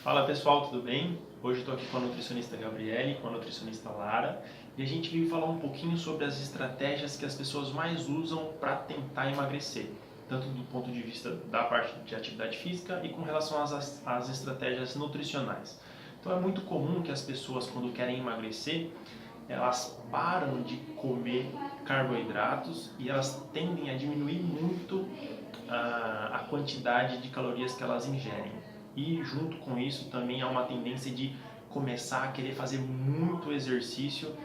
Fala pessoal, tudo bem? Hoje eu estou aqui com a nutricionista Gabriele, com a nutricionista Lara, e a gente veio falar um pouquinho sobre as estratégias que as pessoas mais usam para tentar emagrecer, tanto do ponto de vista da parte de atividade física e com relação às estratégias nutricionais. Então é muito comum que as pessoas, quando querem emagrecer, elas param de comer carboidratos e elas tendem a diminuir muito a quantidade de calorias que elas ingerem. E junto com isso também há uma tendência de começar a querer fazer muito exercício,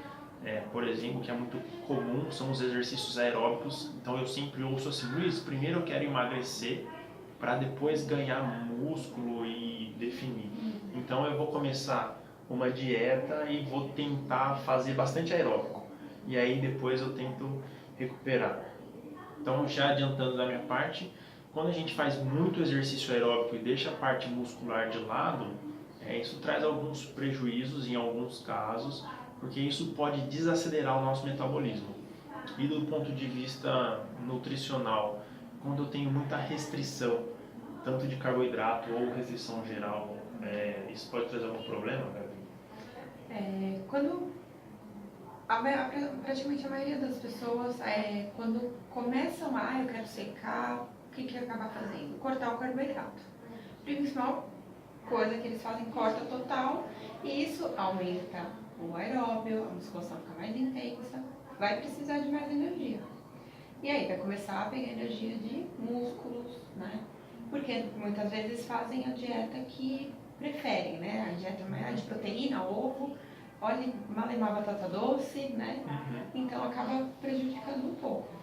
por exemplo, que é muito comum, são os exercícios aeróbicos. Então eu sempre ouço assim: Luiz, primeiro eu quero emagrecer para depois ganhar músculo e definir. Então eu vou começar uma dieta e vou tentar fazer bastante aeróbico. E aí depois eu tento recuperar. Então, já adiantando da minha parte, quando a gente faz muito exercício aeróbico e deixa a parte muscular de lado, isso traz alguns prejuízos em alguns casos, porque isso pode desacelerar o nosso metabolismo. E do ponto de vista nutricional, quando eu tenho muita restrição, tanto de carboidrato ou restrição geral, isso pode trazer algum problema, Gabi? Quando praticamente a maioria das pessoas, quando começam eu quero secar, o que acaba fazendo? Cortar o carboidrato. Principal coisa que eles fazem, corta total, e isso aumenta o aeróbio, a musculação fica mais intensa, vai precisar de mais energia. E aí vai começar a pegar energia de músculos, né? Porque muitas vezes fazem a dieta que preferem, né? A dieta mais de proteína, ovo, olha, malemar batata doce, né? Então acaba prejudicando um pouco.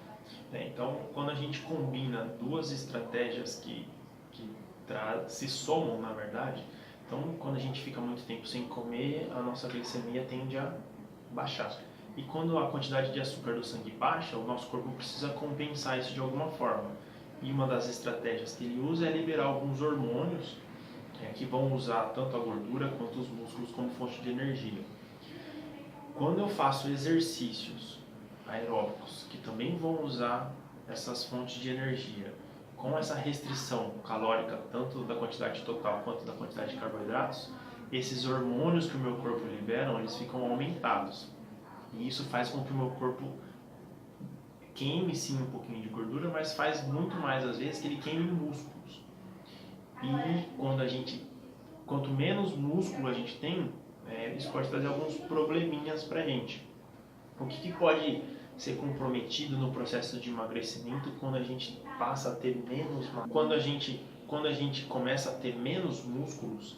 Então, quando a gente combina duas estratégias que se somam, na verdade, então quando a gente fica muito tempo sem comer, a nossa glicemia tende a baixar. E quando a quantidade de açúcar do sangue baixa, o nosso corpo precisa compensar isso de alguma forma. E uma das estratégias que ele usa é liberar alguns hormônios que vão usar tanto a gordura quanto os músculos como fonte de energia. Quando eu faço exercícios aeróbicos que também vão usar essas fontes de energia, com essa restrição calórica, tanto da quantidade total quanto da quantidade de carboidratos, esses hormônios que o meu corpo libera, eles ficam aumentados. E isso faz com que o meu corpo queime sim um pouquinho de gordura, mas faz muito mais às vezes que ele queime músculos. E quanto menos músculo a gente tem, isso pode trazer alguns probleminhas pra gente. O que pode ser comprometido no processo de emagrecimento quando a gente passa a ter menos, quando a gente começa a ter menos músculos,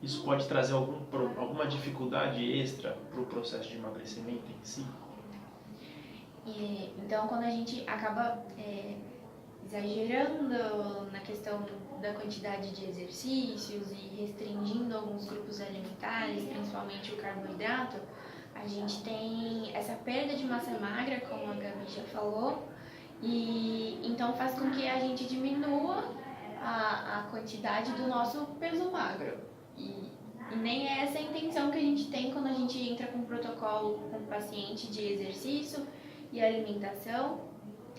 isso pode trazer alguma dificuldade extra para o processo de emagrecimento em si? Então, quando a gente acaba exagerando na questão da quantidade de exercícios e restringindo alguns grupos alimentares, principalmente o carboidrato, a gente tem essa perda de massa magra, como a Gabi já falou, e então faz com que a gente diminua a quantidade do nosso peso magro. E nem é essa a intenção que a gente tem quando a gente entra com um protocolo com o paciente de exercício e alimentação,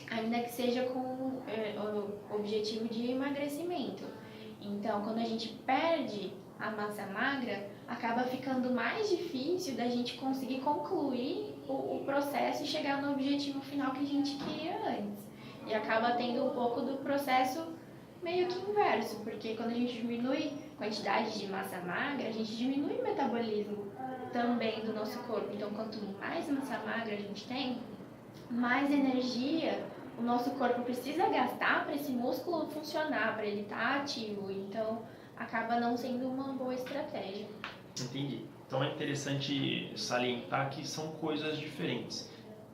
ainda que seja com o objetivo de emagrecimento. Então, quando a gente perde a massa magra, acaba ficando mais difícil da gente conseguir concluir o processo e chegar no objetivo final que a gente queria antes. E acaba tendo um pouco do processo meio que inverso, porque quando a gente diminui a quantidade de massa magra, a gente diminui o metabolismo também do nosso corpo. Então, quanto mais massa magra a gente tem, mais energia o nosso corpo precisa gastar para esse músculo funcionar, para ele estar ativo. Então, acaba não sendo uma boa estratégia. Entendi. Então é interessante salientar que são coisas diferentes.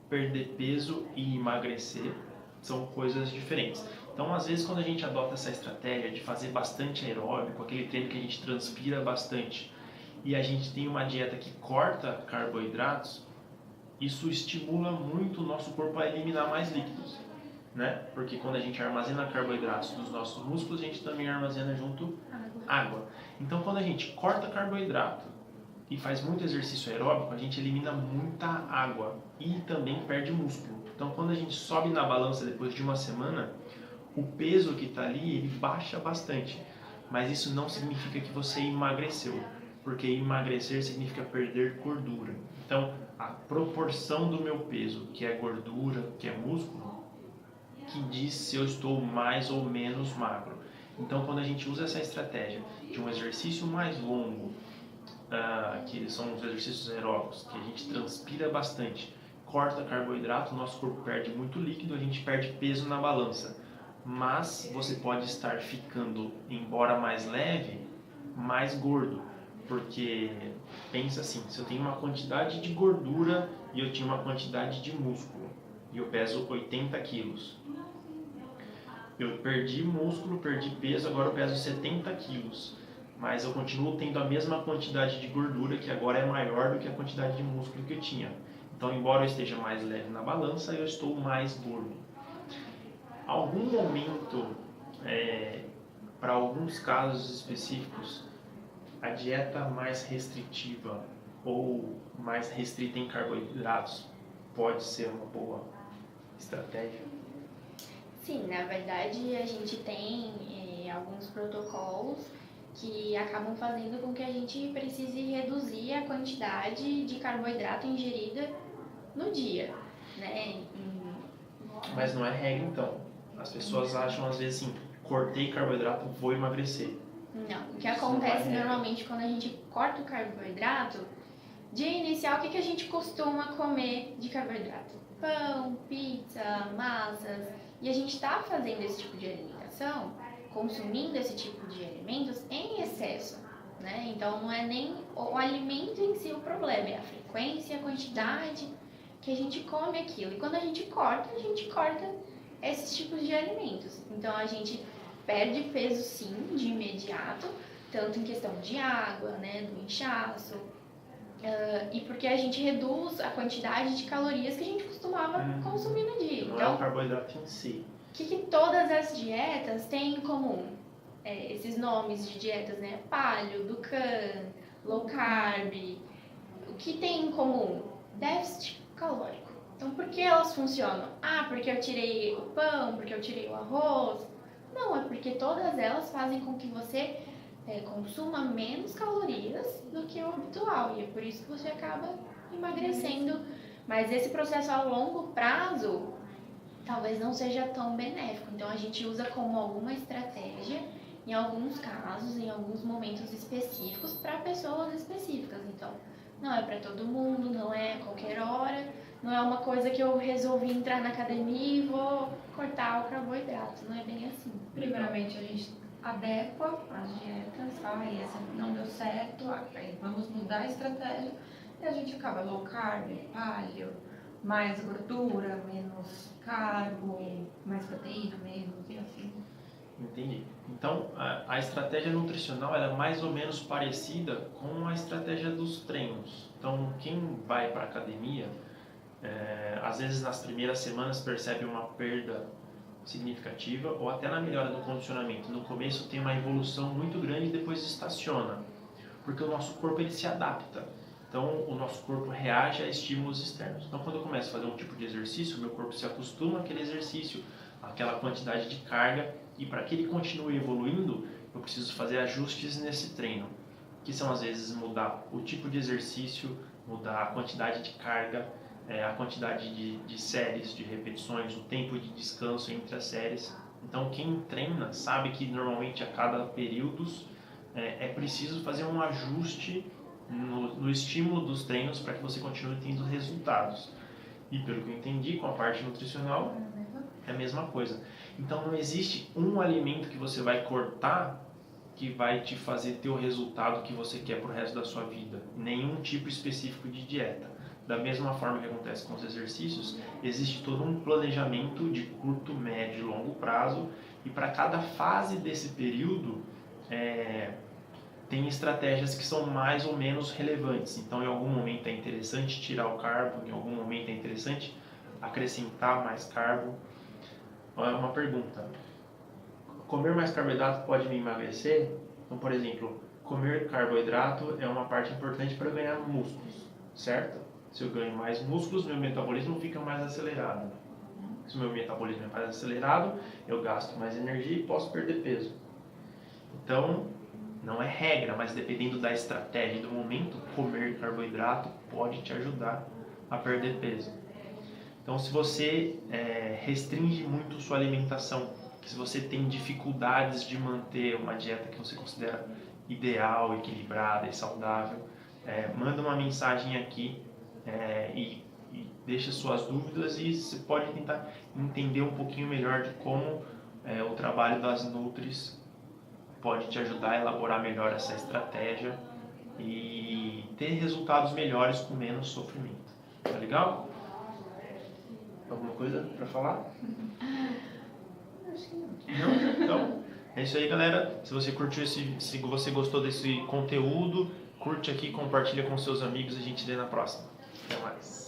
Perder peso e emagrecer são coisas diferentes. Então, às vezes, quando a gente adota essa estratégia de fazer bastante aeróbico, aquele treino que a gente transpira bastante, e a gente tem uma dieta que corta carboidratos, isso estimula muito o nosso corpo a eliminar mais líquidos, né? Porque quando a gente armazena carboidratos dos nossos músculos, a gente também armazena junto água. Então, quando a gente corta carboidrato e faz muito exercício aeróbico, a gente elimina muita água e também perde músculo. Então, quando a gente sobe na balança depois de uma semana, o peso que está ali, ele baixa bastante. mas isso não significa que você emagreceu, porque emagrecer significa perder gordura. Então, a proporção do meu peso, que é gordura, que é músculo, que diz se eu estou mais ou menos magro. Então, quando a gente usa essa estratégia de um exercício mais longo, que são os exercícios aeróbicos, que a gente transpira bastante, corta carboidrato, nosso corpo perde muito líquido, a gente perde peso na balança. Mas você pode estar ficando, embora mais leve, mais gordo. Porque pensa assim, se eu tenho uma quantidade de gordura e eu tinha uma quantidade de músculo, e eu peso 80 quilos. Eu perdi músculo, perdi peso, agora eu peso 70 quilos. Mas eu continuo tendo a mesma quantidade de gordura, que agora é maior do que a quantidade de músculo que eu tinha. Então, embora eu esteja mais leve na balança, eu estou mais gordo. Algum momento, para alguns casos específicos, a dieta mais restritiva ou mais restrita em carboidratos pode ser uma boa estratégia? Sim, na verdade a gente tem alguns protocolos que acabam fazendo com que a gente precise reduzir a quantidade de carboidrato ingerida no dia, né? Mas não é regra, então. As pessoas acham às vezes assim, cortei carboidrato, vou emagrecer. Não, o que acontece normalmente quando a gente corta o carboidrato, dia inicial, o que a gente costuma comer de carboidrato? Pão, pizza, massas. E a gente está fazendo esse tipo de alimentação, consumindo esse tipo de alimentos em excesso, né? Então não é nem o alimento em si o problema, é a frequência, a quantidade que a gente come aquilo. E quando a gente corta esses tipos de alimentos. Então a gente perde peso sim, de imediato, tanto em questão de água, né, do inchaço, e porque a gente reduz a quantidade de calorias que a gente costumava consumir no dia. Não então, é o carboidrato em si. O que todas as dietas têm em comum? Esses nomes de dietas, né? Paleo, Dukan, low carb. O que tem em comum? Déficit calórico. Então, por que elas funcionam? Ah, porque eu tirei o pão, porque eu tirei o arroz. Não, é porque todas elas fazem com que você consuma menos calorias do que o habitual. E é por isso que você acaba emagrecendo. Mas esse processo a longo prazo talvez não seja tão benéfico. Então a gente usa como alguma estratégia, em alguns casos, em alguns momentos específicos, para pessoas específicas. Então não é para todo mundo, não é a qualquer hora, não é uma coisa que eu resolvi entrar na academia e vou cortar o carboidrato. Não é bem assim. Primeiramente, a gente adequa as dietas, e essa não deu certo, aí vamos mudar a estratégia e a gente acaba low carb, paleo, mais gordura, menos carbo, mais proteína, menos e assim. Entendi. Então, a estratégia nutricional ela é mais ou menos parecida com a estratégia dos treinos. Então, quem vai para a academia, às vezes nas primeiras semanas percebe uma perda significativa ou até na melhora do condicionamento. No começo tem uma evolução muito grande e depois estaciona, porque o nosso corpo ele se adapta. Então, o nosso corpo reage a estímulos externos. Então, quando eu começo a fazer um tipo de exercício, meu corpo se acostuma àquele exercício, àquela quantidade de carga, e para que ele continue evoluindo, eu preciso fazer ajustes nesse treino, que são às vezes mudar o tipo de exercício, mudar a quantidade de carga, a quantidade de séries, de repetições, o tempo de descanso entre as séries. Então, quem treina sabe que normalmente a cada períodos é preciso fazer um ajuste no estímulo dos treinos para que você continue tendo resultados. E pelo que eu entendi, com a parte nutricional, é a mesma coisa. Então não existe um alimento que você vai cortar que vai te fazer ter o resultado que você quer pro resto da sua vida. Nenhum tipo específico de dieta. Da mesma forma que acontece com os exercícios, existe todo um planejamento de curto, médio e longo prazo, e para cada fase desse período tem estratégias que são mais ou menos relevantes. Então, em algum momento é interessante tirar o carbo, em algum momento é interessante acrescentar mais carbo. Olha uma pergunta: comer mais carboidrato pode me emagrecer? Então, por exemplo, comer carboidrato é uma parte importante para ganhar músculos, certo? Se eu ganho mais músculos, meu metabolismo fica mais acelerado. Se o meu metabolismo é mais acelerado, eu gasto mais energia e posso perder peso. Então, não é regra, mas dependendo da estratégia e do momento, comer carboidrato pode te ajudar a perder peso. Então, se você restringe muito sua alimentação, se você tem dificuldades de manter uma dieta que você considera ideal, equilibrada e saudável, manda uma mensagem aqui e deixa suas dúvidas e você pode tentar entender um pouquinho melhor de como o trabalho das Nutris pode te ajudar a elaborar melhor essa estratégia e ter resultados melhores com menos sofrimento. Tá legal? Alguma coisa para falar? Acho que não. Não? Então, é isso aí, galera. Se você curtiu se você gostou desse conteúdo, curte aqui, compartilha com seus amigos e a gente vê na próxima. Até mais.